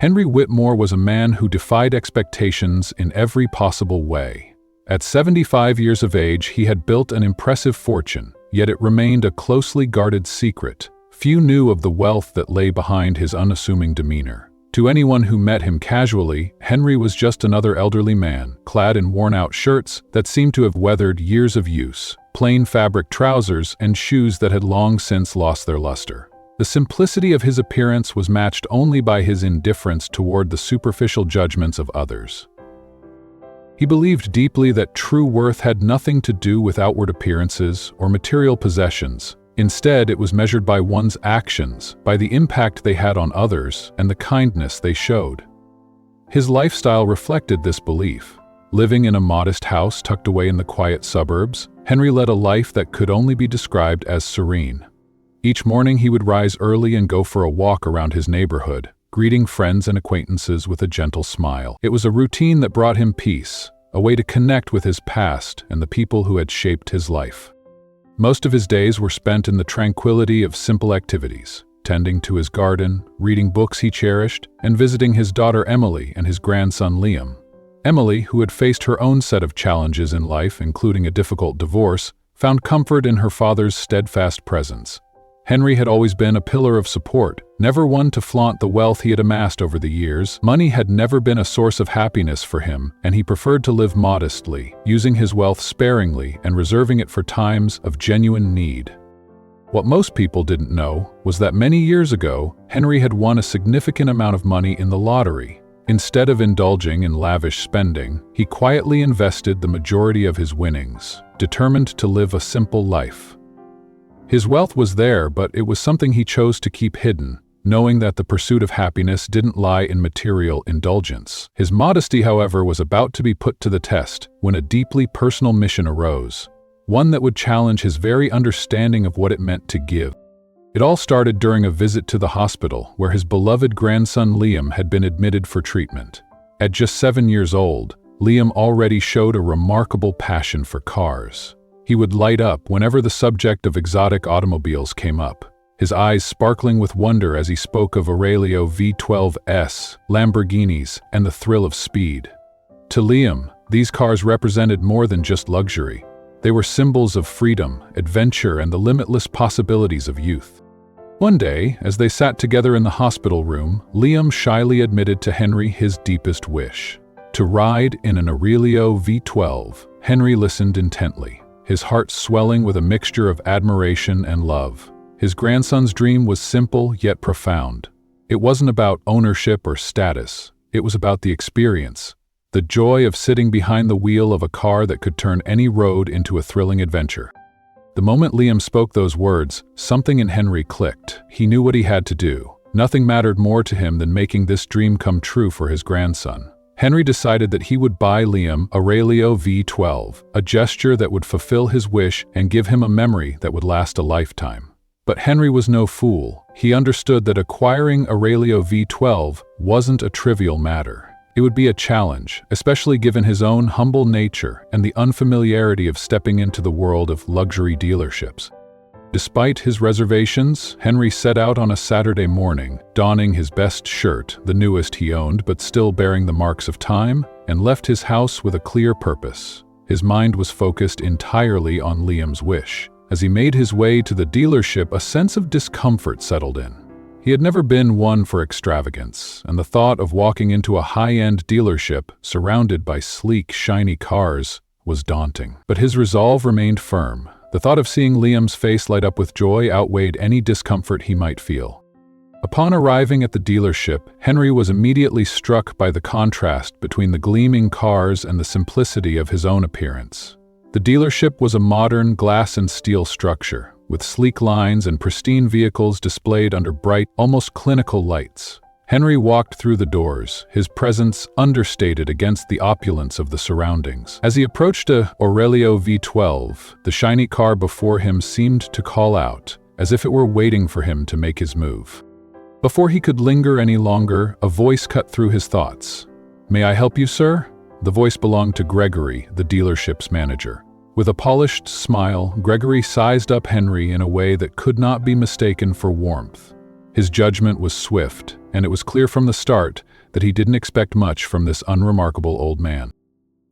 Henry Whitmore was a man who defied expectations in every possible way. At 75 years of age, he had built an impressive fortune, yet it remained a closely guarded secret. Few knew of the wealth that lay behind his unassuming demeanor. To anyone who met him casually, Henry was just another elderly man, clad in worn-out shirts that seemed to have weathered years of use, plain fabric trousers, and shoes that had long since lost their luster. The simplicity of his appearance was matched only by his indifference toward the superficial judgments of others. He believed deeply that true worth had nothing to do with outward appearances or material possessions. Instead, it was measured by one's actions, by the impact they had on others, and the kindness they showed. His lifestyle reflected this belief. Living in a modest house tucked away in the quiet suburbs, Henry led a life that could only be described as serene. Each morning he would rise early and go for a walk around his neighborhood, greeting friends and acquaintances with a gentle smile. It was a routine that brought him peace, a way to connect with his past and the people who had shaped his life. Most of his days were spent in the tranquility of simple activities, tending to his garden, reading books he cherished, and visiting his daughter Emily and his grandson Liam. Emily, who had faced her own set of challenges in life, including a difficult divorce, found comfort in her father's steadfast presence. Henry had always been a pillar of support, never one to flaunt the wealth he had amassed over the years. Money had never been a source of happiness for him, and he preferred to live modestly, using his wealth sparingly and reserving it for times of genuine need. What most people didn't know was that many years ago, Henry had won a significant amount of money in the lottery. Instead of indulging in lavish spending, he quietly invested the majority of his winnings, determined to live a simple life. His wealth was there, but it was something he chose to keep hidden, knowing that the pursuit of happiness didn't lie in material indulgence. His modesty, however, was about to be put to the test when a deeply personal mission arose, one that would challenge his very understanding of what it meant to give. It all started during a visit to the hospital, where his beloved grandson Liam had been admitted for treatment. At just 7 years old, Liam already showed a remarkable passion for cars. He would light up whenever the subject of exotic automobiles came up, his eyes sparkling with wonder as he spoke of Aurelio V12's, Lamborghinis, and the thrill of speed. To Liam, these cars represented more than just luxury. They were symbols of freedom, adventure, and the limitless possibilities of youth. One day, as they sat together in the hospital room, Liam shyly admitted to Henry his deepest wish: to ride in an Aurelio V12. Henry listened intently, his heart swelling with a mixture of admiration and love. His grandson's dream was simple yet profound. It wasn't about ownership or status. It was about the experience, the joy of sitting behind the wheel of a car that could turn any road into a thrilling adventure. The moment Liam spoke those words, something in Henry clicked. He knew what he had to do. Nothing mattered more to him than making this dream come true for his grandson. Henry decided that he would buy Liam Aurelio V12, a gesture that would fulfill his wish and give him a memory that would last a lifetime. But Henry was no fool. He understood that acquiring Aurelio V12 wasn't a trivial matter. It would be a challenge, especially given his own humble nature and the unfamiliarity of stepping into the world of luxury dealerships. Despite his reservations, Henry set out on a Saturday morning, donning his best shirt, the newest he owned but still bearing the marks of time, and left his house with a clear purpose. His mind was focused entirely on Liam's wish. As he made his way to the dealership, a sense of discomfort settled in. He had never been one for extravagance, and the thought of walking into a high-end dealership surrounded by sleek, shiny cars was daunting. But his resolve remained firm. The thought of seeing Liam's face light up with joy outweighed any discomfort he might feel. Upon arriving at the dealership, Henry was immediately struck by the contrast between the gleaming cars and the simplicity of his own appearance. The dealership was a modern glass and steel structure, with sleek lines and pristine vehicles displayed under bright, almost clinical lights. Henry walked through the doors, his presence understated against the opulence of the surroundings. As he approached a Aurelio V12, the shiny car before him seemed to call out, as if it were waiting for him to make his move. Before he could linger any longer, a voice cut through his thoughts. "May I help you, sir?" The voice belonged to Gregory, the dealership's manager. With a polished smile, Gregory sized up Henry in a way that could not be mistaken for warmth. His judgment was swift, and it was clear from the start that he didn't expect much from this unremarkable old man.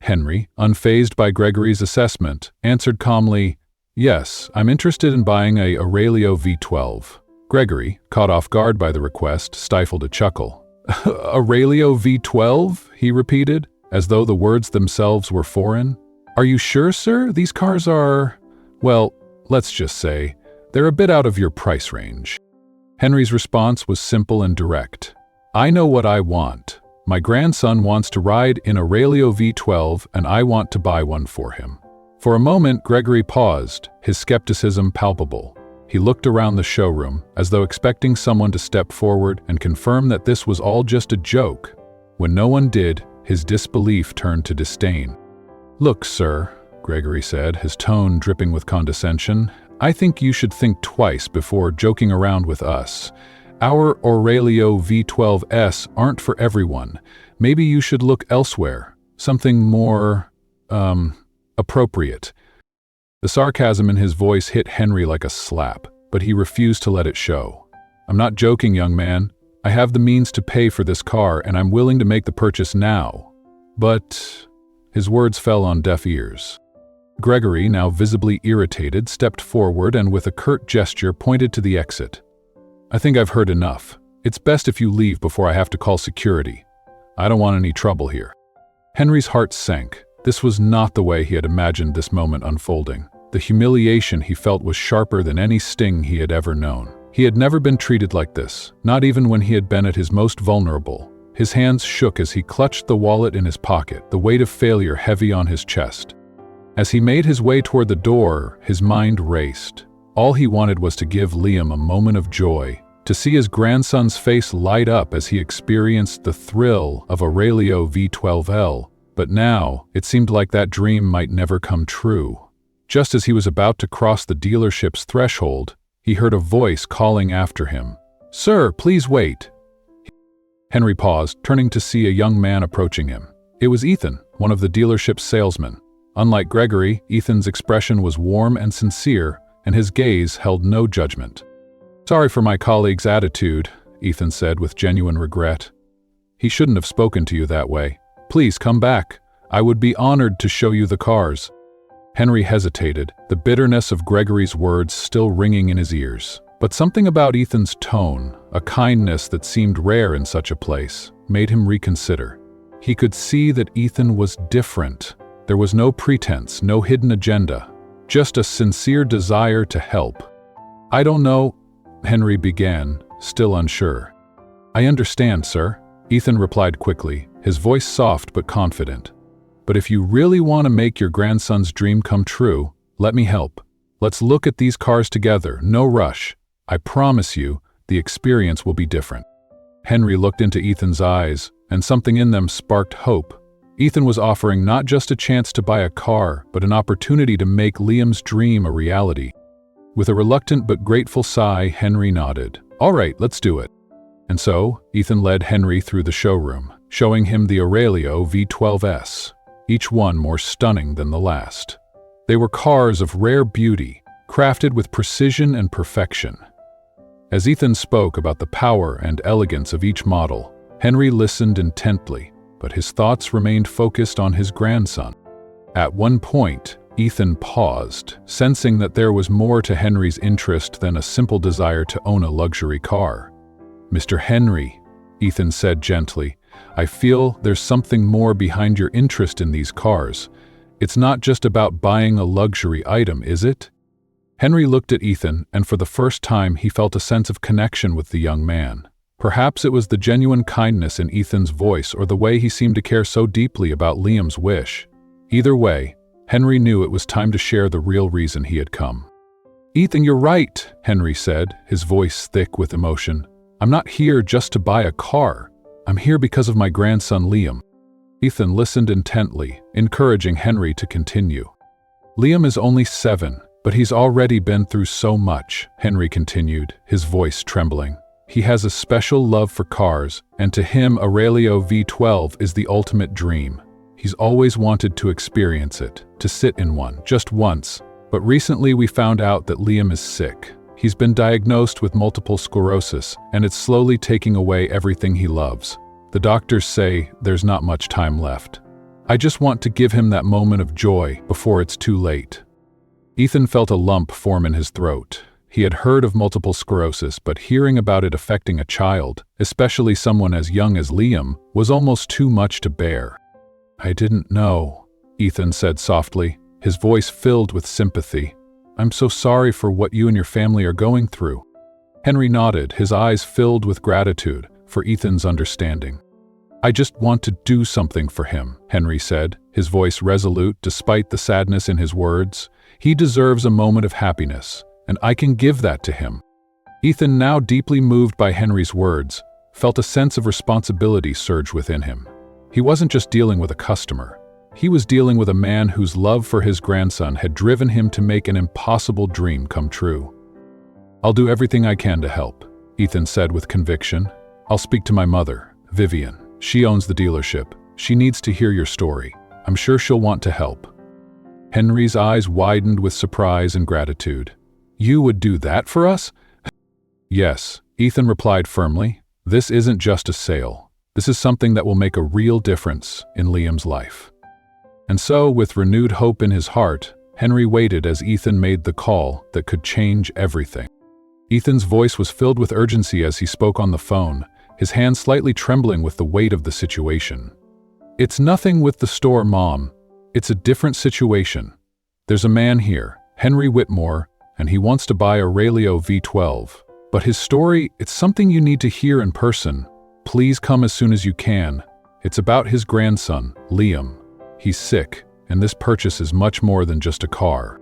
Henry, unfazed by Gregory's assessment, answered calmly, "Yes, I'm interested in buying a Aurelio V12. Gregory, caught off guard by the request, stifled a chuckle. "Aurelio V12? He repeated, as though the words themselves were foreign. "Are you sure, sir? These cars are, well, let's just say, they're a bit out of your price range." Henry's response was simple and direct. "I know what I want. My grandson wants to ride in Aurelio V12, and I want to buy one for him." For a moment, Gregory paused, his skepticism palpable. He looked around the showroom, as though expecting someone to step forward and confirm that this was all just a joke. When no one did, his disbelief turned to disdain. "Look, sir," Gregory said, his tone dripping with condescension, "I think you should think twice before joking around with us. Our Aurelio V12s aren't for everyone. Maybe you should look elsewhere, something more, appropriate." The sarcasm in his voice hit Henry like a slap, but he refused to let it show. "I'm not joking, young man. I have the means to pay for this car, and I'm willing to make the purchase now. But..." His words fell on deaf ears. Gregory, now visibly irritated, stepped forward and with a curt gesture pointed to the exit. "I think I've heard enough. It's best if you leave before I have to call security. I don't want any trouble here." Henry's heart sank. This was not the way he had imagined this moment unfolding. The humiliation he felt was sharper than any sting he had ever known. He had never been treated like this, not even when he had been at his most vulnerable. His hands shook as he clutched the wallet in his pocket, the weight of failure heavy on his chest. As he made his way toward the door, his mind raced. All he wanted was to give Liam a moment of joy, to see his grandson's face light up as he experienced the thrill of Aurelio V12L. But now, it seemed like that dream might never come true. Just as he was about to cross the dealership's threshold, he heard a voice calling after him. "Sir, please wait." Henry paused, turning to see a young man approaching him. It was Ethan, one of the dealership's salesmen. Unlike Gregory, Ethan's expression was warm and sincere, and his gaze held no judgment. "Sorry for my colleague's attitude," Ethan said with genuine regret. "He shouldn't have spoken to you that way. Please come back. I would be honored to show you the cars." Henry hesitated, the bitterness of Gregory's words still ringing in his ears. But something about Ethan's tone, a kindness that seemed rare in such a place, made him reconsider. He could see that Ethan was different. There was no pretense, no hidden agenda, just a sincere desire to help. "I don't know," Henry began, still unsure. "I understand, sir," Ethan replied quickly, his voice soft but confident. "But if you really want to make your grandson's dream come true, let me help. Let's look at these cars together, no rush. I promise you, the experience will be different." Henry looked into Ethan's eyes, and something in them sparked hope. Ethan was offering not just a chance to buy a car, but an opportunity to make Liam's dream a reality. With a reluctant but grateful sigh, Henry nodded. "All right, let's do it." And so, Ethan led Henry through the showroom, showing him the Aurelio V12s, each one more stunning than the last. They were cars of rare beauty, crafted with precision and perfection. As Ethan spoke about the power and elegance of each model, Henry listened intently, but his thoughts remained focused on his grandson. At one point, Ethan paused, sensing that there was more to Henry's interest than a simple desire to own a luxury car. "Mr. Henry," Ethan said gently, "I feel there's something more behind your interest in these cars. It's not just about buying a luxury item, is it?" Henry looked at Ethan, and for the first time he felt a sense of connection with the young man. Perhaps it was the genuine kindness in Ethan's voice or the way he seemed to care so deeply about Liam's wish. Either way, Henry knew it was time to share the real reason he had come. "Ethan, you're right," Henry said, his voice thick with emotion. "I'm not here just to buy a car. I'm here because of my grandson Liam." Ethan listened intently, encouraging Henry to continue. "Liam is only 7, but he's already been through so much," Henry continued, his voice trembling. "He has a special love for cars, and to him Aurelio V12 is the ultimate dream. He's always wanted to experience it, to sit in one, just once. But recently we found out that Liam is sick. He's been diagnosed with multiple sclerosis, and it's slowly taking away everything he loves. The doctors say there's not much time left. I just want to give him that moment of joy before it's too late." Ethan felt a lump form in his throat. He had heard of multiple sclerosis, but hearing about it affecting a child, especially someone as young as Liam, was almost too much to bear. "I didn't know," Ethan said softly, his voice filled with sympathy. "I'm so sorry for what you and your family are going through." Henry nodded, his eyes filled with gratitude for Ethan's understanding. "I just want to do something for him," Henry said, his voice resolute despite the sadness in his words. "He deserves a moment of happiness, and I can give that to him." Ethan, now deeply moved by Henry's words, felt a sense of responsibility surge within him. He wasn't just dealing with a customer. He was dealing with a man whose love for his grandson had driven him to make an impossible dream come true. "I'll do everything I can to help," Ethan said with conviction. "I'll speak to my mother, Vivian. She owns the dealership. She needs to hear your story. I'm sure she'll want to help." Henry's eyes widened with surprise and gratitude. "You would do that for us?" "Yes," Ethan replied firmly. "This isn't just a sale. This is something that will make a real difference in Liam's life." And so, with renewed hope in his heart, Henry waited as Ethan made the call that could change everything. Ethan's voice was filled with urgency as he spoke on the phone, his hands slightly trembling with the weight of the situation. "It's nothing with the store, Mom. It's a different situation. There's a man here, Henry Whitmore, and he wants to buy Aurelio V12. But his story, it's something you need to hear in person. Please come as soon as you can. It's about his grandson, Liam. He's sick, and this purchase is much more than just a car."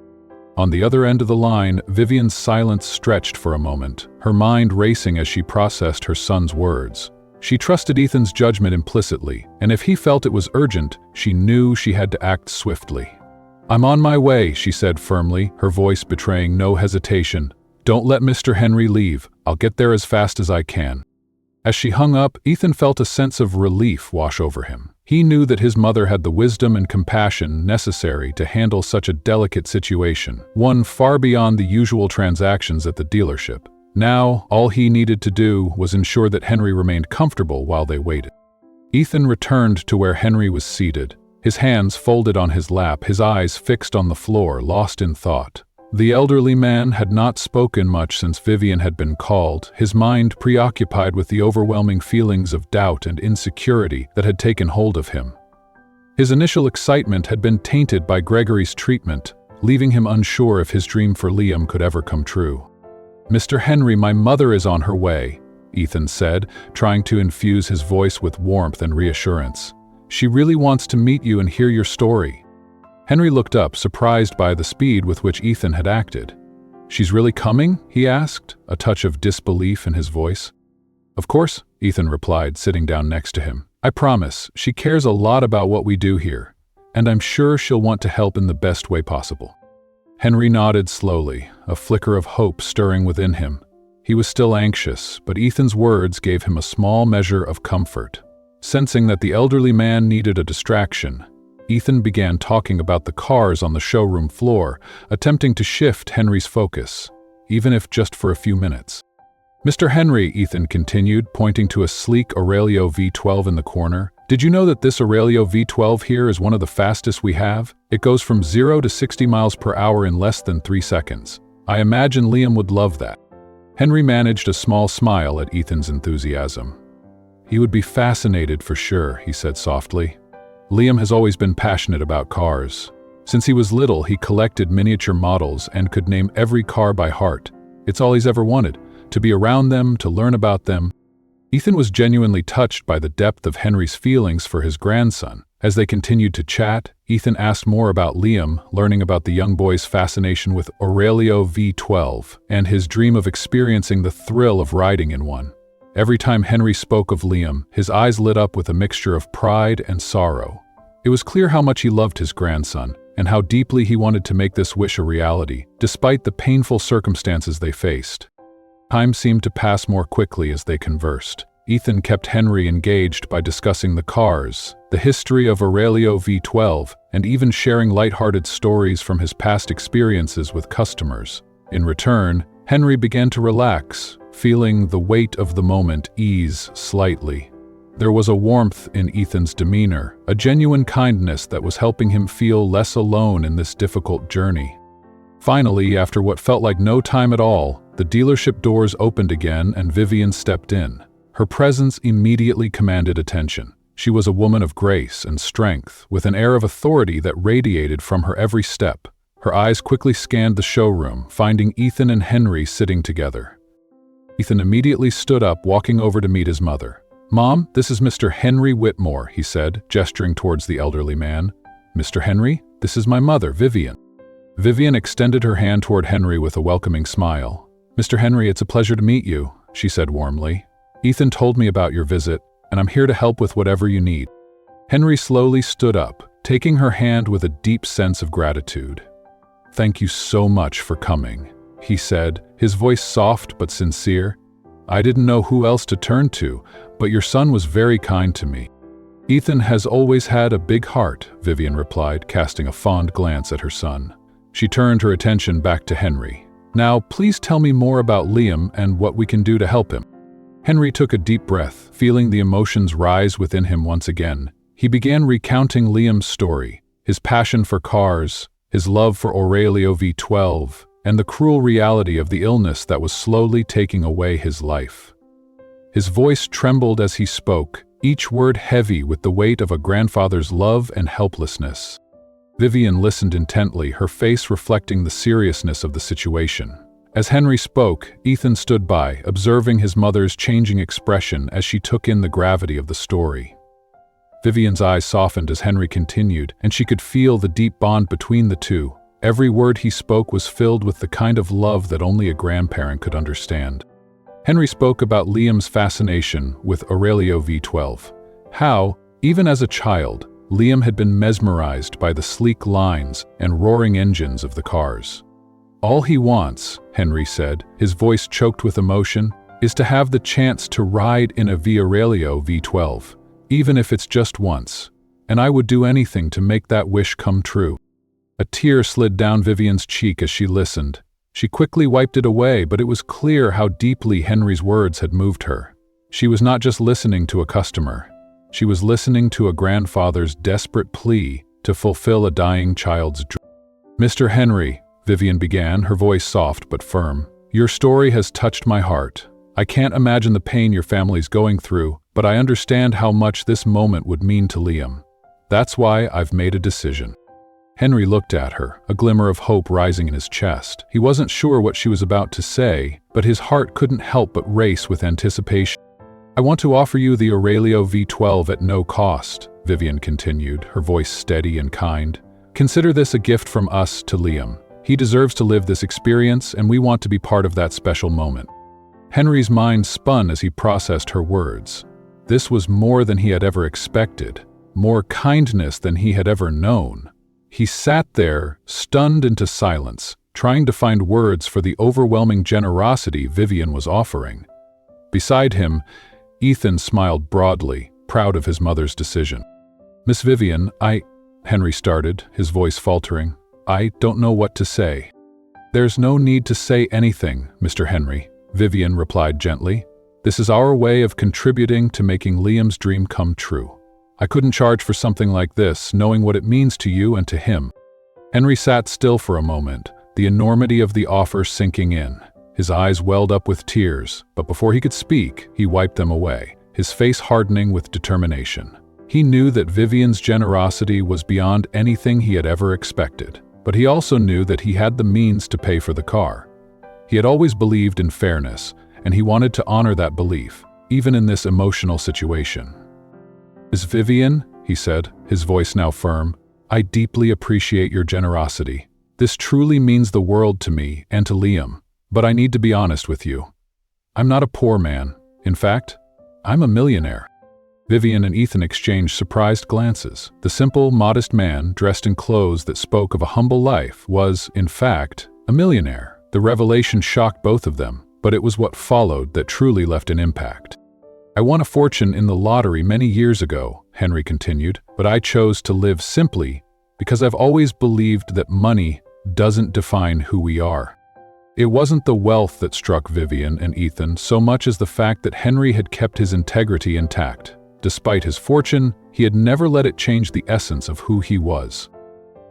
On the other end of the line, Vivian's silence stretched for a moment, her mind racing as she processed her son's words. She trusted Ethan's judgment implicitly, and if he felt it was urgent, she knew she had to act swiftly. "I'm on my way," she said firmly, her voice betraying no hesitation. "Don't let Mr. Henry leave. I'll get there as fast as I can." As she hung up, Ethan felt a sense of relief wash over him. He knew that his mother had the wisdom and compassion necessary to handle such a delicate situation, one far beyond the usual transactions at the dealership. Now, all he needed to do was ensure that Henry remained comfortable while they waited. Ethan returned to where Henry was seated, his hands folded on his lap, his eyes fixed on the floor, lost in thought. The elderly man had not spoken much since Vivian had been called, his mind preoccupied with the overwhelming feelings of doubt and insecurity that had taken hold of him. His initial excitement had been tainted by Gregory's treatment, leaving him unsure if his dream for Liam could ever come true. "Mr. Henry, my mother is on her way," Ethan said, trying to infuse his voice with warmth and reassurance. "She really wants to meet you and hear your story." Henry looked up, surprised by the speed with which Ethan had acted. "She's really coming?" he asked, a touch of disbelief in his voice. "Of course," Ethan replied, sitting down next to him. "I promise, she cares a lot about what we do here, and I'm sure she'll want to help in the best way possible." Henry nodded slowly, a flicker of hope stirring within him. He was still anxious, but Ethan's words gave him a small measure of comfort. Sensing that the elderly man needed a distraction, Ethan began talking about the cars on the showroom floor, attempting to shift Henry's focus, even if just for a few minutes. "Mr. Henry," Ethan continued, pointing to a sleek Aurelio V12 in the corner, "did you know that this Aurelio V12 here is one of the fastest we have? It goes from 0 to 60 miles per hour in less than 3 seconds. I imagine Liam would love that." Henry managed a small smile at Ethan's enthusiasm. "He would be fascinated for sure," he said softly. "Liam has always been passionate about cars. Since he was little, he collected miniature models and could name every car by heart. It's all he's ever wanted, to be around them, to learn about them." Ethan was genuinely touched by the depth of Henry's feelings for his grandson. As they continued to chat, Ethan asked more about Liam, learning about the young boy's fascination with Aurelio V12 and his dream of experiencing the thrill of riding in one. Every time Henry spoke of Liam, his eyes lit up with a mixture of pride and sorrow. It was clear how much he loved his grandson, and how deeply he wanted to make this wish a reality, despite the painful circumstances they faced. Time seemed to pass more quickly as they conversed. Ethan kept Henry engaged by discussing the cars, the history of Aurelio V12, and even sharing lighthearted stories from his past experiences with customers. In return, Henry began to relax, feeling the weight of the moment ease slightly. There was a warmth in Ethan's demeanor, a genuine kindness that was helping him feel less alone in this difficult journey. Finally, after what felt like no time at all, the dealership doors opened again and Vivian stepped in. Her presence immediately commanded attention. She was a woman of grace and strength, with an air of authority that radiated from her every step. Her eyes quickly scanned the showroom, finding Ethan and Henry sitting together. Ethan immediately stood up, walking over to meet his mother. "Mom, this is Mr. Henry Whitmore," he said, gesturing towards the elderly man. "Mr. Henry, this is my mother, Vivian." Vivian extended her hand toward Henry with a welcoming smile. "Mr. Henry, it's a pleasure to meet you," she said warmly. "Ethan told me about your visit, and I'm here to help with whatever you need." Henry slowly stood up, taking her hand with a deep sense of gratitude. "Thank you so much for coming," he said, his voice soft but sincere. "I didn't know who else to turn to, but your son was very kind to me." "Ethan has always had a big heart," Vivian replied, casting a fond glance at her son. She turned her attention back to Henry. "Now, please tell me more about Liam and what we can do to help him." Henry took a deep breath, feeling the emotions rise within him once again. He began recounting Liam's story, his passion for cars, his love for Aurelio V12, and the cruel reality of the illness that was slowly taking away his life. His voice trembled as he spoke, each word heavy with the weight of a grandfather's love and helplessness. Vivian listened intently, her face reflecting the seriousness of the situation. As Henry spoke, Ethan stood by, observing his mother's changing expression as she took in the gravity of the story. Vivian's eyes softened as Henry continued, and she could feel the deep bond between the two. Every word he spoke was filled with the kind of love that only a grandparent could understand. Henry spoke about Liam's fascination with Aurelio V12. How, even as a child, Liam had been mesmerized by the sleek lines and roaring engines of the cars. "All he wants," Henry said, his voice choked with emotion, "is to have the chance to ride in a Aurelio V12, even if it's just once, and I would do anything to make that wish come true." A tear slid down Vivian's cheek as she listened. She quickly wiped it away, but it was clear how deeply Henry's words had moved her. She was not just listening to a customer. She was listening to a grandfather's desperate plea to fulfill a dying child's dream. "Mr. Henry," Vivian began, her voice soft but firm, "your story has touched my heart. I can't imagine the pain your family's going through, but I understand how much this moment would mean to Liam. That's why I've made a decision." Henry looked at her, a glimmer of hope rising in his chest. He wasn't sure what she was about to say, but his heart couldn't help but race with anticipation. "I want to offer you the Aurelio V12 at no cost," Vivian continued, her voice steady and kind. "Consider this a gift from us to Liam. He deserves to live this experience, and we want to be part of that special moment." Henry's mind spun as he processed her words. This was more than he had ever expected, more kindness than he had ever known. He sat there, stunned into silence, trying to find words for the overwhelming generosity Vivian was offering. Beside him, Ethan smiled broadly, proud of his mother's decision. "Miss Vivian, Henry started, his voice faltering. "I don't know what to say." "There's no need to say anything, Mr. Henry," Vivian replied gently. "This is our way of contributing to making Liam's dream come true. I couldn't charge for something like this, knowing what it means to you and to him." Henry sat still for a moment, the enormity of the offer sinking in. His eyes welled up with tears, but before he could speak, he wiped them away, his face hardening with determination. He knew that Vivian's generosity was beyond anything he had ever expected, but he also knew that he had the means to pay for the car. He had always believed in fairness, and he wanted to honor that belief, even in this emotional situation. "Miss Vivian," he said, his voice now firm, "I deeply appreciate your generosity. This truly means the world to me and to Liam, but I need to be honest with you. I'm not a poor man. In fact, I'm a millionaire." Vivian and Ethan exchanged surprised glances. The simple, modest man, dressed in clothes that spoke of a humble life, was, in fact, a millionaire. The revelation shocked both of them, but it was what followed that truly left an impact. "I won a fortune in the lottery many years ago," Henry continued, "but I chose to live simply because I've always believed that money doesn't define who we are." It wasn't the wealth that struck Vivian and Ethan so much as the fact that Henry had kept his integrity intact. Despite his fortune, he had never let it change the essence of who he was.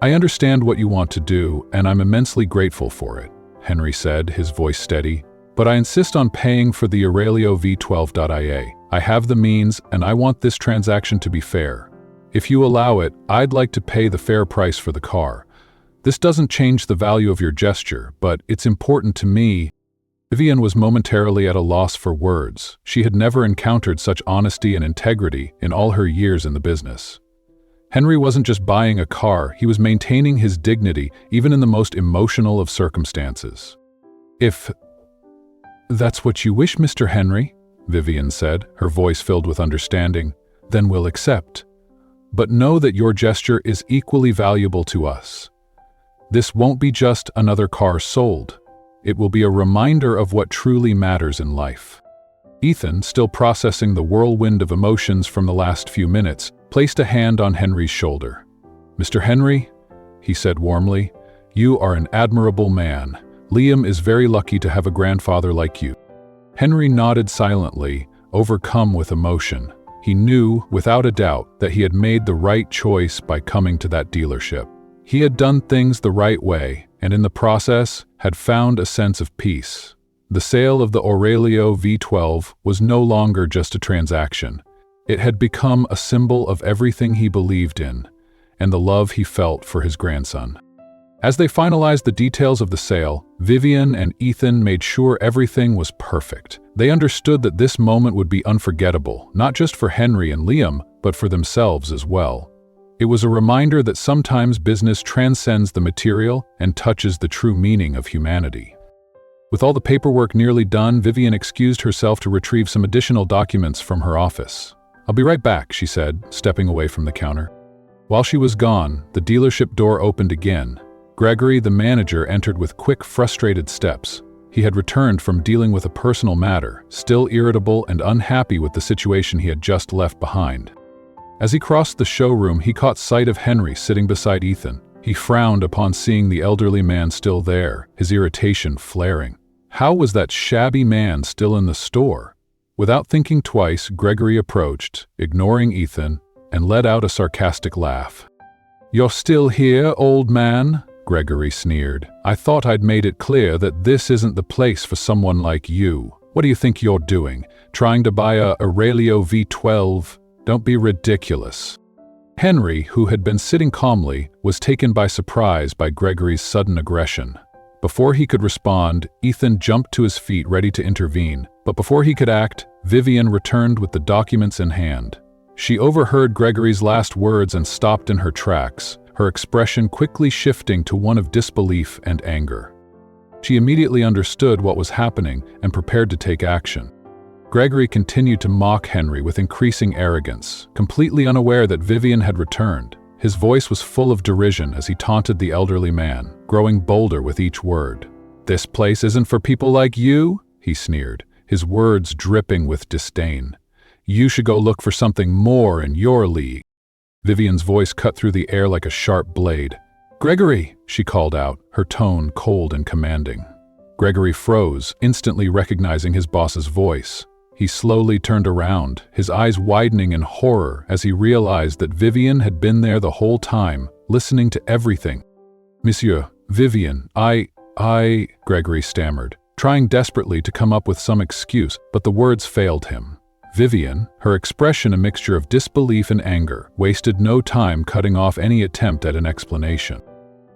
"I understand what you want to do, and I'm immensely grateful for it," Henry said, his voice steady. "But I insist on paying for the Aurelio V12. I have the means, and I want this transaction to be fair. If you allow it, I'd like to pay the fair price for the car. This doesn't change the value of your gesture, but it's important to me." Vivian was momentarily at a loss for words. She had never encountered such honesty and integrity in all her years in the business. Henry wasn't just buying a car, he was maintaining his dignity, even in the most emotional of circumstances. "If that's what you wish, Mr. Henry," Vivian said, her voice filled with understanding, "then we'll accept. But know that your gesture is equally valuable to us. This won't be just another car sold. It will be a reminder of what truly matters in life." Ethan, still processing the whirlwind of emotions from the last few minutes, placed a hand on Henry's shoulder. "Mr. Henry," he said warmly, "you are an admirable man. Liam is very lucky to have a grandfather like you." Henry nodded silently, overcome with emotion. He knew, without a doubt, that he had made the right choice by coming to that dealership. He had done things the right way, and in the process, had found a sense of peace. The sale of the Aurelio V12 was no longer just a transaction. It had become a symbol of everything he believed in, and the love he felt for his grandson. As they finalized the details of the sale, Vivian and Ethan made sure everything was perfect. They understood that this moment would be unforgettable, not just for Henry and Liam, but for themselves as well. It was a reminder that sometimes business transcends the material and touches the true meaning of humanity. With all the paperwork nearly done, Vivian excused herself to retrieve some additional documents from her office. "I'll be right back," she said, stepping away from the counter. While she was gone, the dealership door opened again. Gregory, the manager, entered with quick, frustrated steps. He had returned from dealing with a personal matter, still irritable and unhappy with the situation he had just left behind. As he crossed the showroom, he caught sight of Henry sitting beside Ethan. He frowned upon seeing the elderly man still there, his irritation flaring. How was that shabby man still in the store? Without thinking twice, Gregory approached, ignoring Ethan, and let out a sarcastic laugh. "You're still here, old man?" Gregory sneered. "I thought I'd made it clear that this isn't the place for someone like you. What do you think you're doing? Trying to buy a Aurelio V12? Don't be ridiculous." Henry, who had been sitting calmly, was taken by surprise by Gregory's sudden aggression. Before he could respond, Ethan jumped to his feet ready to intervene, but before he could act, Vivian returned with the documents in hand. She overheard Gregory's last words and stopped in her tracks, her expression quickly shifting to one of disbelief and anger. She immediately understood what was happening and prepared to take action. Gregory continued to mock Henry with increasing arrogance, completely unaware that Vivian had returned. His voice was full of derision as he taunted the elderly man, growing bolder with each word. "This place isn't for people like you," he sneered, his words dripping with disdain. "You should go look for something more in your league." Vivian's voice cut through the air like a sharp blade. "Gregory!" she called out, her tone cold and commanding. Gregory froze, instantly recognizing his boss's voice. He slowly turned around, his eyes widening in horror as he realized that Vivian had been there the whole time, listening to everything. "Monsieur, Vivian, I, Gregory stammered, trying desperately to come up with some excuse, but the words failed him. Vivian, her expression a mixture of disbelief and anger, wasted no time cutting off any attempt at an explanation.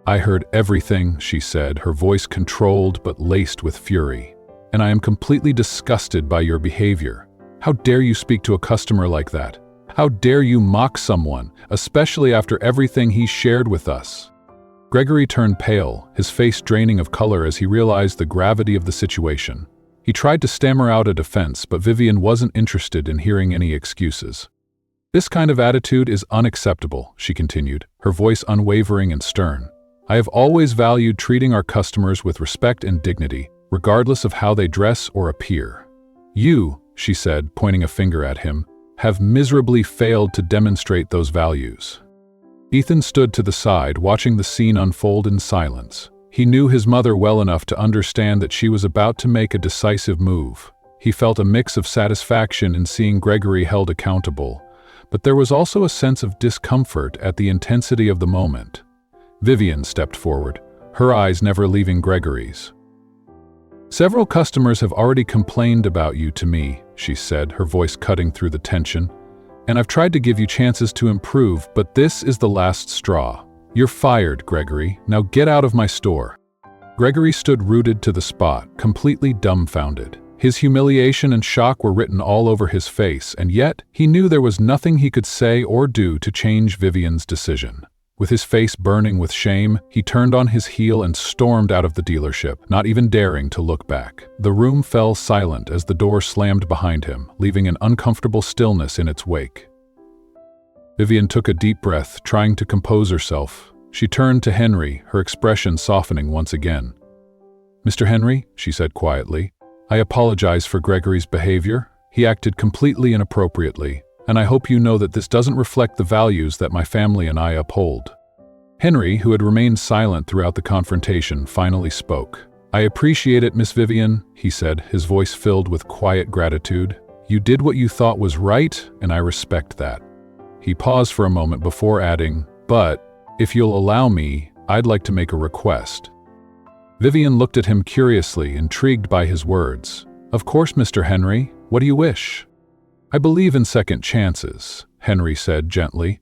"I heard everything," she said, her voice controlled but laced with fury. "And I am completely disgusted by your behavior. How dare you speak to a customer like that? How dare you mock someone, especially after everything he shared with us?" Gregory turned pale, his face draining of color as he realized the gravity of the situation. He tried to stammer out a defense, but Vivian wasn't interested in hearing any excuses. "This kind of attitude is unacceptable," she continued, her voice unwavering and stern. "I have always valued treating our customers with respect and dignity, regardless of how they dress or appear. You," she said, pointing a finger at him, "have miserably failed to demonstrate those values." Ethan stood to the side, watching the scene unfold in silence. He knew his mother well enough to understand that she was about to make a decisive move. He felt a mix of satisfaction in seeing Gregory held accountable, but there was also a sense of discomfort at the intensity of the moment. Vivian stepped forward, her eyes never leaving Gregory's. "Several customers have already complained about you to me," she said, her voice cutting through the tension. "And I've tried to give you chances to improve, but this is the last straw. You're fired, Gregory. Now get out of my store." Gregory stood rooted to the spot, completely dumbfounded. His humiliation and shock were written all over his face, and yet he knew there was nothing he could say or do to change Vivian's decision. With his face burning with shame, he turned on his heel and stormed out of the dealership, not even daring to look back. The room fell silent as the door slammed behind him, leaving an uncomfortable stillness in its wake. Vivian took a deep breath, trying to compose herself. She turned to Henry, her expression softening once again. "Mr. Henry," she said quietly, "I apologize for Gregory's behavior. He acted completely inappropriately, and I hope you know that this doesn't reflect the values that my family and I uphold." Henry, who had remained silent throughout the confrontation, finally spoke. "I appreciate it, Miss Vivian," he said, his voice filled with quiet gratitude. "You did what you thought was right, and I respect that." He paused for a moment before adding, "But, if you'll allow me, I'd like to make a request." Vivian looked at him curiously, intrigued by his words. "Of course, Mr. Henry. What do you wish?" "I believe in second chances," Henry said gently.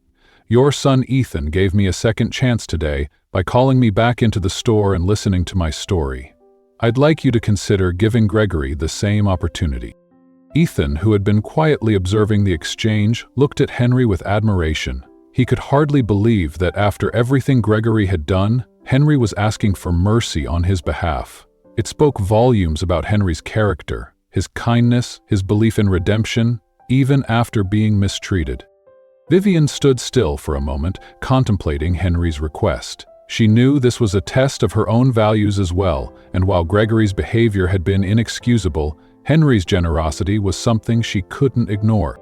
"Your son Ethan gave me a second chance today by calling me back into the store and listening to my story. I'd like you to consider giving Gregory the same opportunity." Ethan, who had been quietly observing the exchange, looked at Henry with admiration. He could hardly believe that after everything Gregory had done, Henry was asking for mercy on his behalf. It spoke volumes about Henry's character, his kindness, his belief in redemption, even after being mistreated. Vivian stood still for a moment, contemplating Henry's request. She knew this was a test of her own values as well, and while Gregory's behavior had been inexcusable, Henry's generosity was something she couldn't ignore.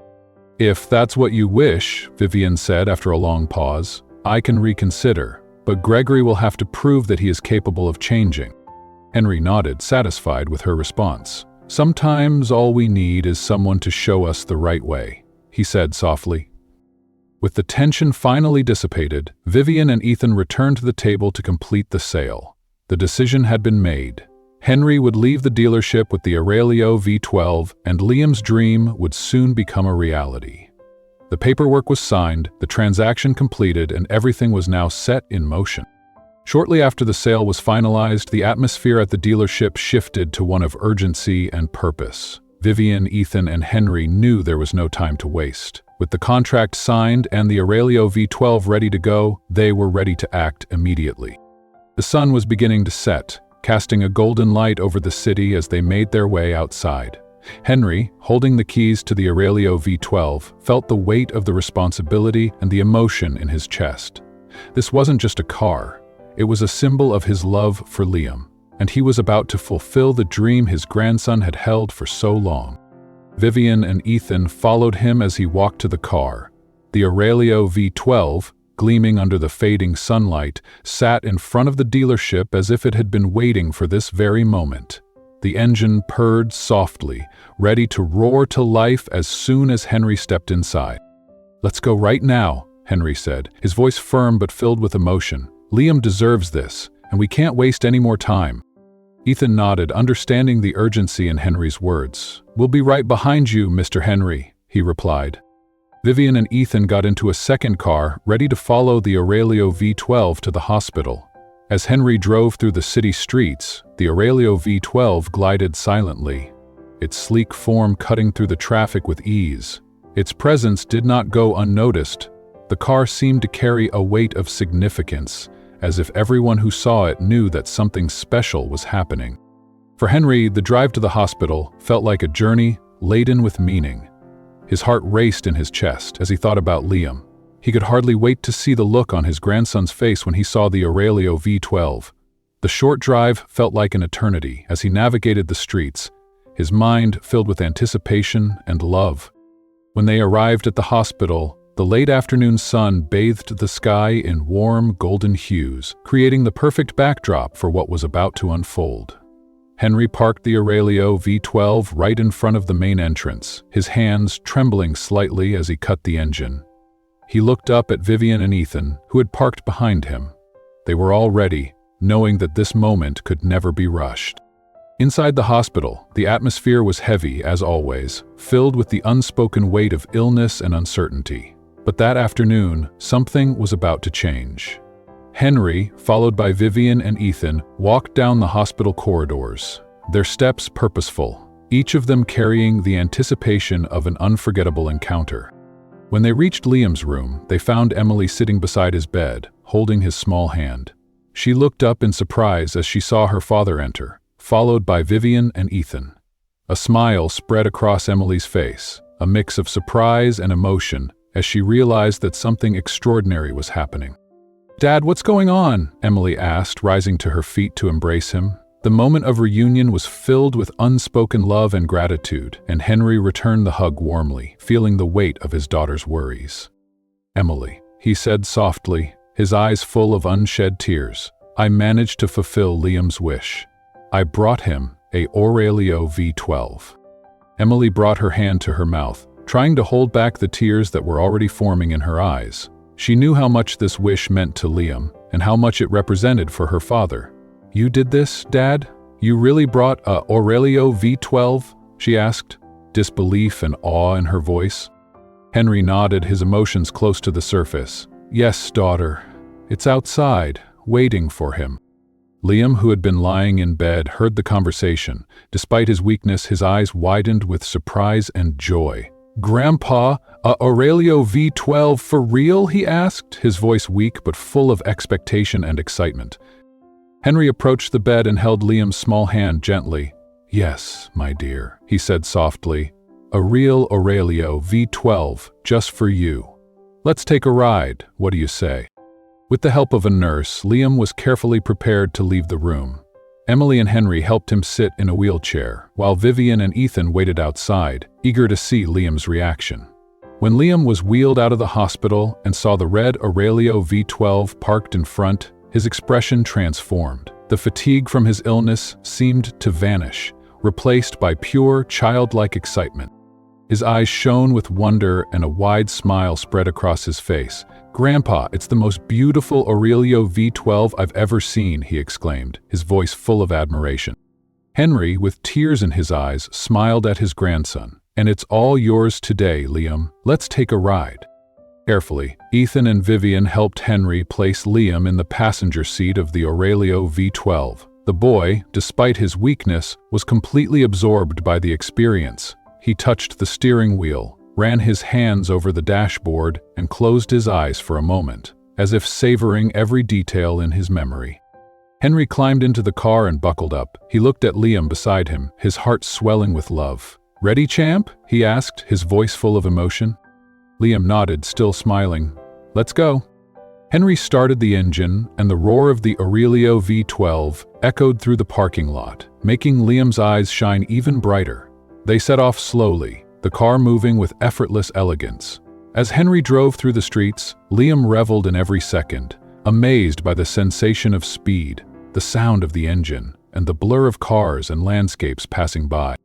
"If that's what you wish," Vivian said after a long pause, "I can reconsider, but Gregory will have to prove that he is capable of changing." Henry nodded, satisfied with her response. "Sometimes all we need is someone to show us the right way," he said softly. With the tension finally dissipated, Vivian and Ethan returned to the table to complete the sale. The decision had been made. Henry would leave the dealership with the Aurelio V12, and Liam's dream would soon become a reality. The paperwork was signed, the transaction completed, and everything was now set in motion. Shortly after the sale was finalized, the atmosphere at the dealership shifted to one of urgency and purpose. Vivian, Ethan, and Henry knew there was no time to waste. With the contract signed and the Aurelio V12 ready to go, they were ready to act immediately. The sun was beginning to set, casting a golden light over the city as they made their way outside. Henry, holding the keys to the Aurelio V12, felt the weight of the responsibility and the emotion in his chest. This wasn't just a car. It was a symbol of his love for Liam, and he was about to fulfill the dream his grandson had held for so long. Vivian and Ethan followed him as he walked to the car. The Aurelio V12, gleaming under the fading sunlight, sat in front of the dealership as if it had been waiting for this very moment. The engine purred softly, ready to roar to life as soon as Henry stepped inside. "Let's go right now," Henry said, his voice firm but filled with emotion. "Liam deserves this, and we can't waste any more time." Ethan nodded, understanding the urgency in Henry's words. "We'll be right behind you, Mr. Henry," he replied. Vivian and Ethan got into a second car, ready to follow the Aurelio V12 to the hospital. As Henry drove through the city streets, the Aurelio V12 glided silently, its sleek form cutting through the traffic with ease. Its presence did not go unnoticed. The car seemed to carry a weight of significance, as if everyone who saw it knew that something special was happening. For Henry, the drive to the hospital felt like a journey laden with meaning. His heart raced in his chest as he thought about Liam. He could hardly wait to see the look on his grandson's face when he saw the Aurelio V12. The short drive felt like an eternity as he navigated the streets, his mind filled with anticipation and love. When they arrived at the hospital, the late afternoon sun bathed the sky in warm, golden hues, creating the perfect backdrop for what was about to unfold. Henry parked the Aurelio V12 right in front of the main entrance, his hands trembling slightly as he cut the engine. He looked up at Vivian and Ethan, who had parked behind him. They were all ready, knowing that this moment could never be rushed. Inside the hospital, the atmosphere was heavy, as always, filled with the unspoken weight of illness and uncertainty. But that afternoon, something was about to change. Henry, followed by Vivian and Ethan, walked down the hospital corridors, their steps purposeful, each of them carrying the anticipation of an unforgettable encounter. When they reached Liam's room, they found Emily sitting beside his bed, holding his small hand. She looked up in surprise as she saw her father enter, followed by Vivian and Ethan. A smile spread across Emily's face, a mix of surprise and emotion, as she realized that something extraordinary was happening. "Dad, what's going on?" Emily asked, rising to her feet to embrace him. The moment of reunion was filled with unspoken love and gratitude, and Henry returned the hug warmly, feeling the weight of his daughter's worries. "Emily," he said softly, his eyes full of unshed tears, "I managed to fulfill Liam's wish. I brought him a Aurelio V12. Emily brought her hand to her mouth, trying to hold back the tears that were already forming in her eyes. She knew how much this wish meant to Liam, and how much it represented for her father. "You did this, Dad? You really brought a Aurelio V12? She asked, disbelief and awe in her voice. Henry nodded, his emotions close to the surface. "Yes, daughter. It's outside, waiting for him." Liam, who had been lying in bed, heard the conversation. Despite his weakness, his eyes widened with surprise and joy. "Grandpa, a Aurelio V12 for real?" he asked, his voice weak but full of expectation and excitement. Henry approached the bed and held Liam's small hand gently. "Yes, my dear," he said softly. "A real Aurelio V12, just for you. Let's take a ride, what do you say?" With the help of a nurse, Liam was carefully prepared to leave the room. Emily and Henry helped him sit in a wheelchair, while Vivian and Ethan waited outside, eager to see Liam's reaction. When Liam was wheeled out of the hospital and saw the red Aurelio V12 parked in front, his expression transformed. The fatigue from his illness seemed to vanish, replaced by pure, childlike excitement. His eyes shone with wonder and a wide smile spread across his face. "Grandpa, it's the most beautiful Aurelio V12 I've ever seen," he exclaimed, his voice full of admiration. Henry, with tears in his eyes, smiled at his grandson. "And it's all yours today, Liam. Let's take a ride." Carefully, Ethan and Vivian helped Henry place Liam in the passenger seat of the Aurelio V12. The boy, despite his weakness, was completely absorbed by the experience. He touched the steering wheel, ran his hands over the dashboard, and closed his eyes for a moment, as if savoring every detail in his memory. Henry climbed into the car and buckled up. He looked at Liam beside him, his heart swelling with love. "Ready, champ?" he asked, his voice full of emotion. Liam nodded, still smiling. "Let's go." Henry started the engine, and the roar of the Aurelio V12 echoed through the parking lot, making Liam's eyes shine even brighter. They set off slowly, the car moving with effortless elegance. As Henry drove through the streets, Liam reveled in every second, amazed by the sensation of speed, the sound of the engine, and the blur of cars and landscapes passing by.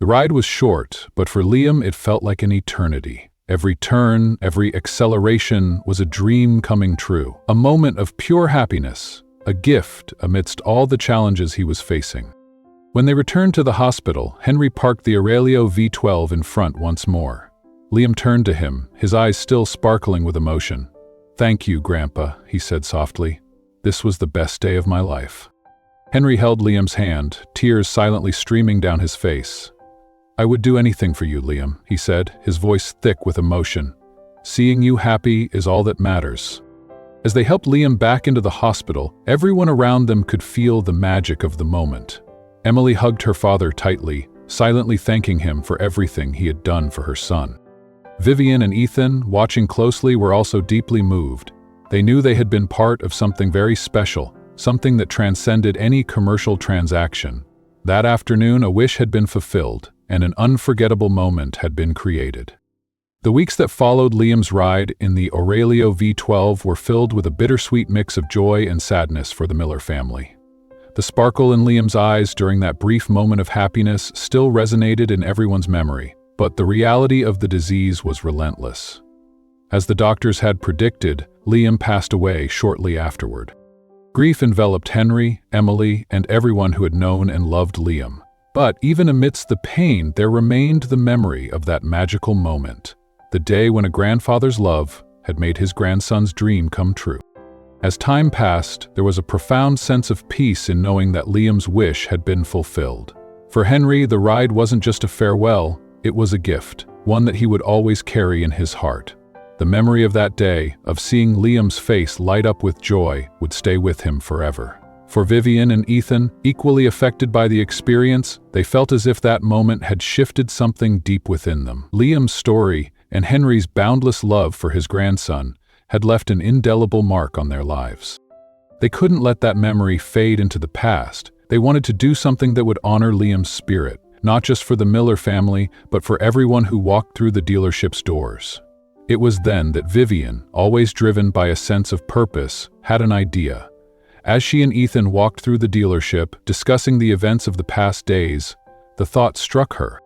The ride was short, but for Liam it felt like an eternity. Every turn, every acceleration was a dream coming true, a moment of pure happiness, a gift amidst all the challenges he was facing. When they returned to the hospital, Henry parked the Aurelio V12 in front once more. Liam turned to him, his eyes still sparkling with emotion. "Thank you, Grandpa," he said softly. "This was the best day of my life." Henry held Liam's hand, tears silently streaming down his face. "I would do anything for you, Liam," he said, his voice thick with emotion. "Seeing you happy is all that matters." As they helped Liam back into the hospital, everyone around them could feel the magic of the moment. Emily hugged her father tightly, silently thanking him for everything he had done for her son. Vivian and Ethan, watching closely, were also deeply moved. They knew they had been part of something very special, something that transcended any commercial transaction. That afternoon, a wish had been fulfilled, and an unforgettable moment had been created. The weeks that followed Liam's ride in the Aurelio V12 were filled with a bittersweet mix of joy and sadness for the Miller family. The sparkle in Liam's eyes during that brief moment of happiness still resonated in everyone's memory, but the reality of the disease was relentless. As the doctors had predicted, Liam passed away shortly afterward. Grief enveloped Henry, Emily, and everyone who had known and loved Liam. But even amidst the pain, there remained the memory of that magical moment, the day when a grandfather's love had made his grandson's dream come true. As time passed, there was a profound sense of peace in knowing that Liam's wish had been fulfilled. For Henry, the ride wasn't just a farewell, it was a gift, one that he would always carry in his heart. The memory of that day, of seeing Liam's face light up with joy, would stay with him forever. For Vivian and Ethan, equally affected by the experience, they felt as if that moment had shifted something deep within them. Liam's story, and Henry's boundless love for his grandson, had left an indelible mark on their lives. They couldn't let that memory fade into the past. They wanted to do something that would honor Liam's spirit, not just for the Miller family, but for everyone who walked through the dealership's doors. It was then that Vivian, always driven by a sense of purpose, had an idea. As she and Ethan walked through the dealership, discussing the events of the past days, the thought struck her.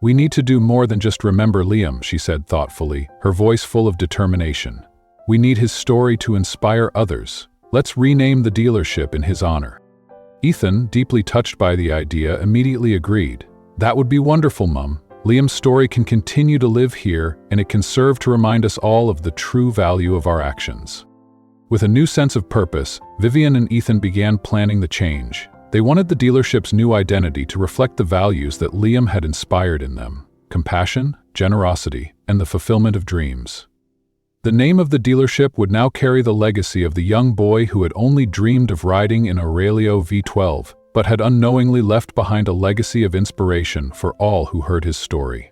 "We need to do more than just remember Liam," she said thoughtfully, her voice full of determination. "We need his story to inspire others. Let's rename the dealership in his honor." Ethan, deeply touched by the idea, immediately agreed. "That would be wonderful, Mum. Liam's story can continue to live here, and it can serve to remind us all of the true value of our actions." With a new sense of purpose, Vivian and Ethan began planning the change. They wanted the dealership's new identity to reflect the values that Liam had inspired in them: compassion, generosity, and the fulfillment of dreams. The name of the dealership would now carry the legacy of the young boy who had only dreamed of riding in Aurelio V12, but had unknowingly left behind a legacy of inspiration for all who heard his story.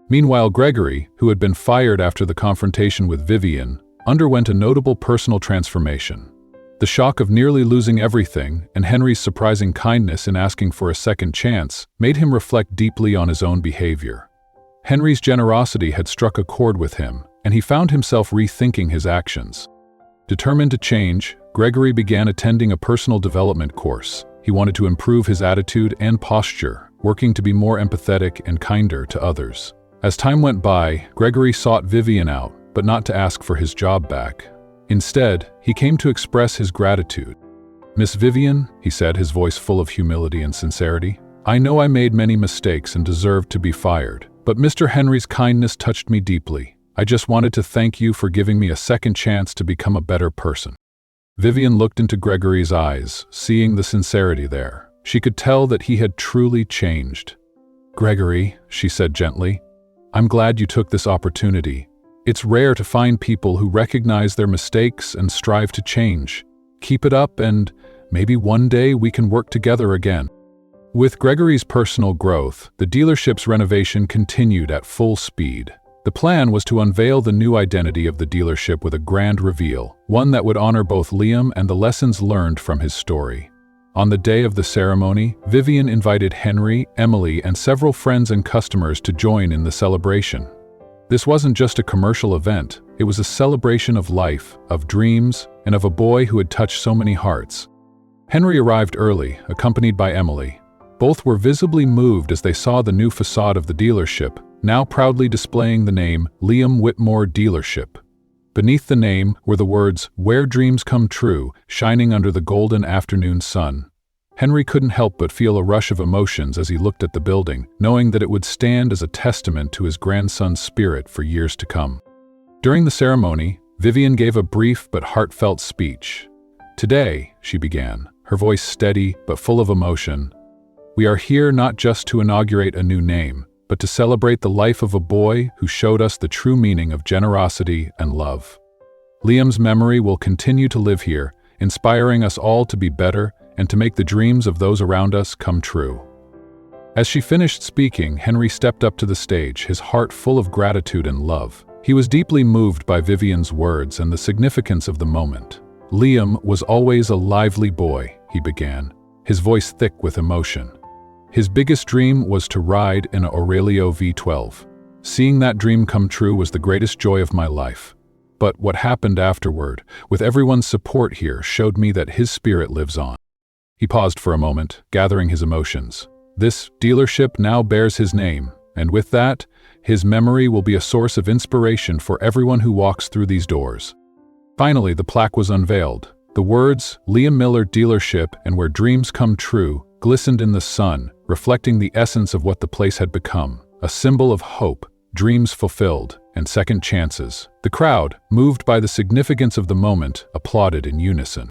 Meanwhile, Gregory, who had been fired after the confrontation with Vivian, underwent a notable personal transformation. The shock of nearly losing everything, and Henry's surprising kindness in asking for a second chance, made him reflect deeply on his own behavior. Henry's generosity had struck a chord with him, and he found himself rethinking his actions. Determined to change, Gregory began attending a personal development course. He wanted to improve his attitude and posture, working to be more empathetic and kinder to others. As time went by, Gregory sought Vivian out, but not to ask for his job back. Instead, he came to express his gratitude. "Miss Vivian," he said, his voice full of humility and sincerity, "I know I made many mistakes and deserved to be fired, but Mr. Henry's kindness touched me deeply. I just wanted to thank you for giving me a second chance to become a better person." Vivian looked into Gregory's eyes, seeing the sincerity there. She could tell that he had truly changed. "Gregory," she said gently, "I'm glad you took this opportunity. It's rare to find people who recognize their mistakes and strive to change. Keep it up, and maybe one day we can work together again." With Gregory's personal growth, the dealership's renovation continued at full speed. The plan was to unveil the new identity of the dealership with a grand reveal, one that would honor both Liam and the lessons learned from his story. On the day of the ceremony, Vivian invited Henry, Emily, and several friends and customers to join in the celebration. This wasn't just a commercial event, it was a celebration of life, of dreams, and of a boy who had touched so many hearts. Henry arrived early, accompanied by Emily. Both were visibly moved as they saw the new facade of the dealership, now proudly displaying the name Liam Whitmore Dealership. Beneath the name were the words, "Where Dreams Come True," shining under the golden afternoon sun. Henry couldn't help but feel a rush of emotions as he looked at the building, knowing that it would stand as a testament to his grandson's spirit for years to come. During the ceremony, Vivian gave a brief but heartfelt speech. "Today," she began, her voice steady but full of emotion, "we are here not just to inaugurate a new name, but to celebrate the life of a boy who showed us the true meaning of generosity and love. Liam's memory will continue to live here, inspiring us all to be better and to make the dreams of those around us come true." As she finished speaking, Henry stepped up to the stage, his heart full of gratitude and love. He was deeply moved by Vivian's words and the significance of the moment. "Liam was always a lively boy," he began, his voice thick with emotion. "His biggest dream was to ride in an Aurelio V12. Seeing that dream come true was the greatest joy of my life. But what happened afterward, with everyone's support here, showed me that his spirit lives on." He paused for a moment, gathering his emotions. This dealership now bears his name, and with that, his memory will be a source of inspiration for everyone who walks through these doors. Finally, the plaque was unveiled. The words, Liam Miller Dealership and Where Dreams Come True, glistened in the sun, reflecting the essence of what the place had become, a symbol of hope, dreams fulfilled, and second chances. The crowd, moved by the significance of the moment, applauded in unison.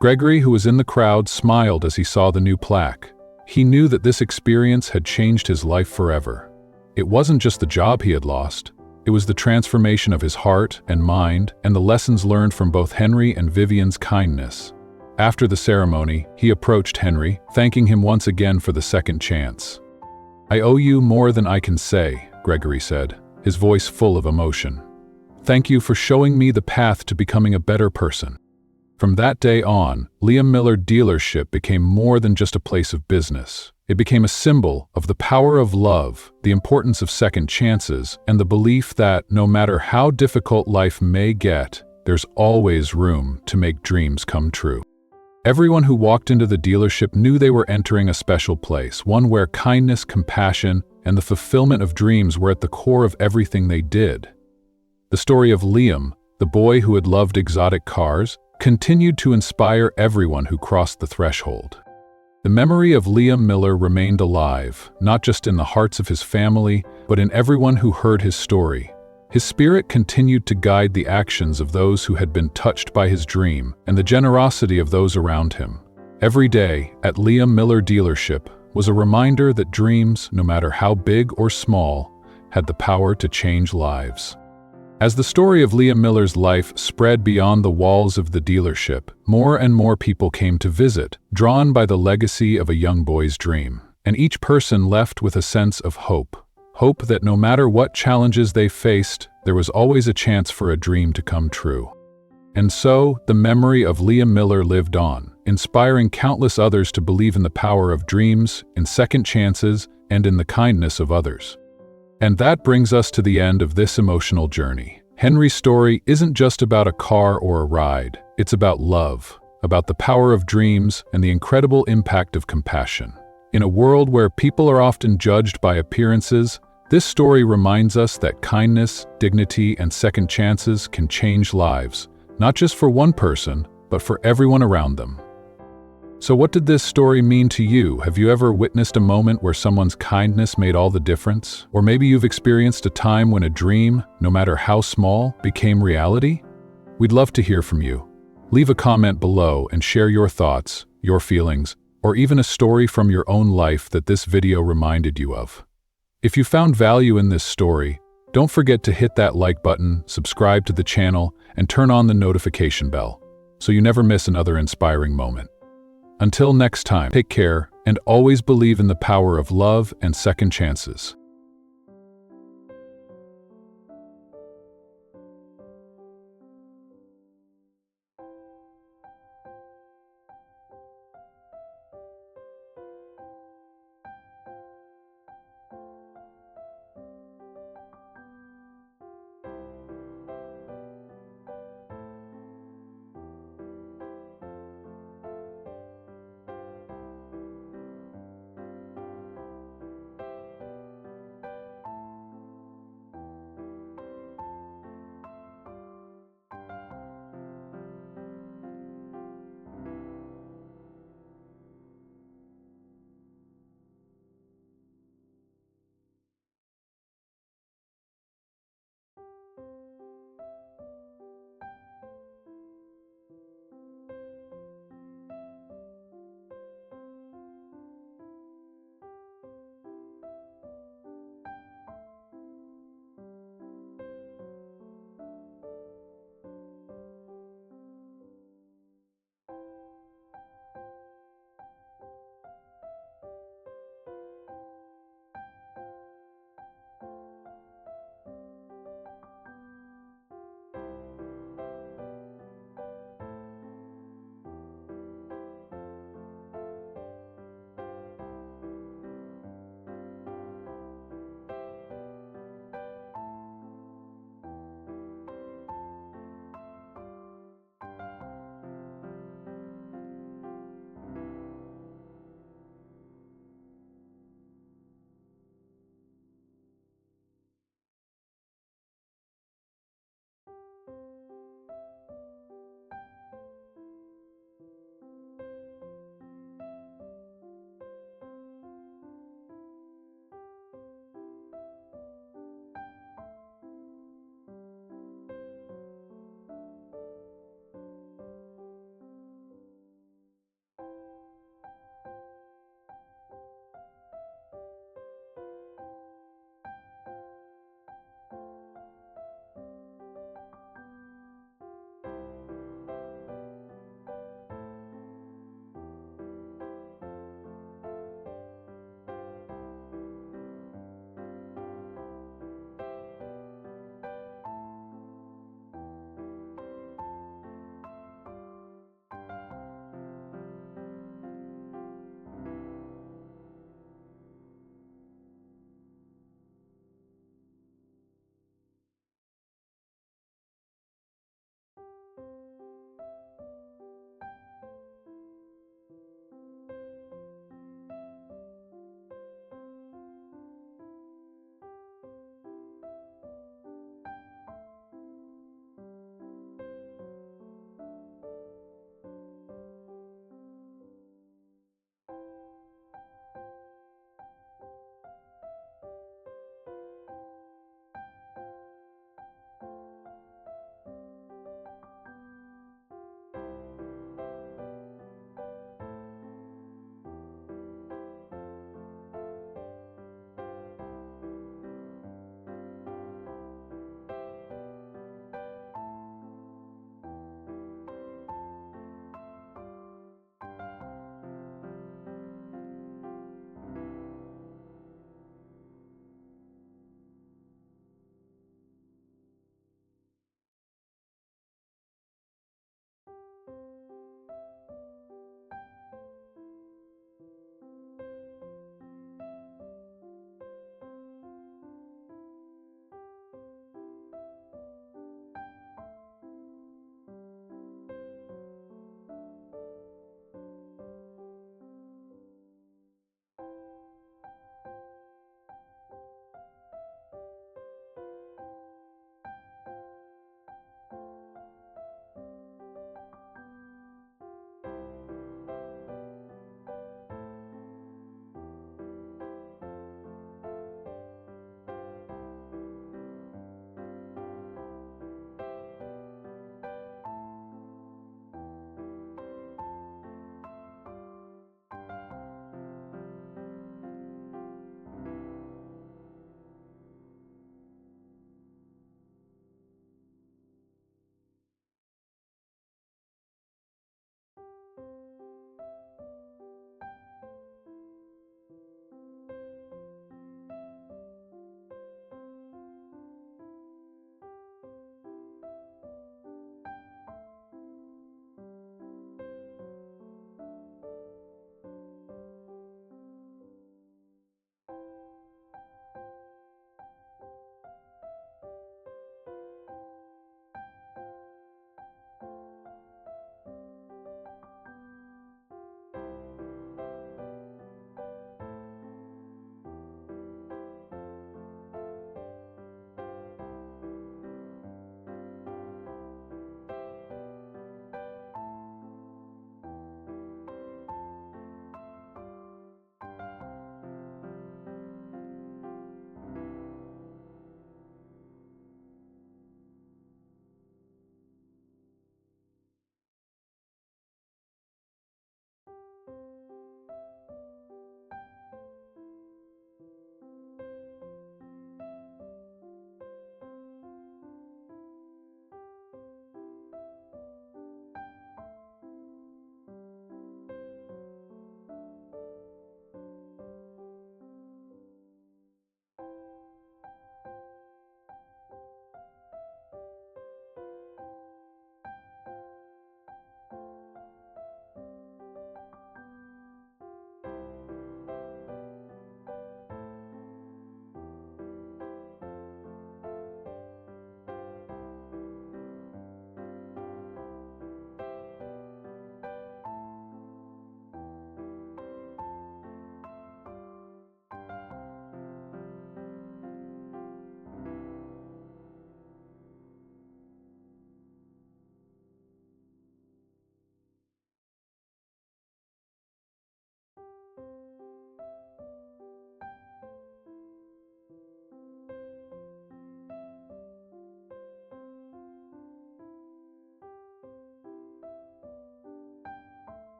Gregory, who was in the crowd, smiled as he saw the new plaque. He knew that this experience had changed his life forever. It wasn't just the job he had lost. It was the transformation of his heart and mind and the lessons learned from both Henry and Vivian's kindness. After the ceremony, he approached Henry, thanking him once again for the second chance. "I owe you more than I can say," Gregory said, his voice full of emotion. "Thank you for showing me the path to becoming a better person." From that day on, Liam Miller Dealership became more than just a place of business. It became a symbol of the power of love, the importance of second chances, and the belief that no matter how difficult life may get, there's always room to make dreams come true. Everyone who walked into the dealership knew they were entering a special place, one where kindness, compassion, and the fulfillment of dreams were at the core of everything they did. The story of Liam, the boy who had loved exotic cars, continued to inspire everyone who crossed the threshold. The memory of Liam Miller remained alive, not just in the hearts of his family, but in everyone who heard his story. His spirit continued to guide the actions of those who had been touched by his dream and the generosity of those around him. Every day at Liam Miller Dealership was a reminder that dreams, no matter how big or small, had the power to change lives. As the story of Liam Miller's life spread beyond the walls of the dealership, more and more people came to visit, drawn by the legacy of a young boy's dream. And each person left with a sense of hope. Hope that no matter what challenges they faced, there was always a chance for a dream to come true. And so, the memory of Liam Miller lived on, inspiring countless others to believe in the power of dreams, in second chances, and in the kindness of others. And that brings us to the end of this emotional journey. Henry's story isn't just about a car or a ride. It's about love, about the power of dreams, and the incredible impact of compassion. In a world where people are often judged by appearances, this story reminds us that kindness, dignity, and second chances can change lives, not just for one person, but for everyone around them. So what did this story mean to you? Have you ever witnessed a moment where someone's kindness made all the difference? Or maybe you've experienced a time when a dream, no matter how small, became reality? We'd love to hear from you. Leave a comment below and share your thoughts, your feelings, or even a story from your own life that this video reminded you of. If you found value in this story, don't forget to hit that like button, subscribe to the channel, and turn on the notification bell, so you never miss another inspiring moment. Until next time, take care and always believe in the power of love and second chances.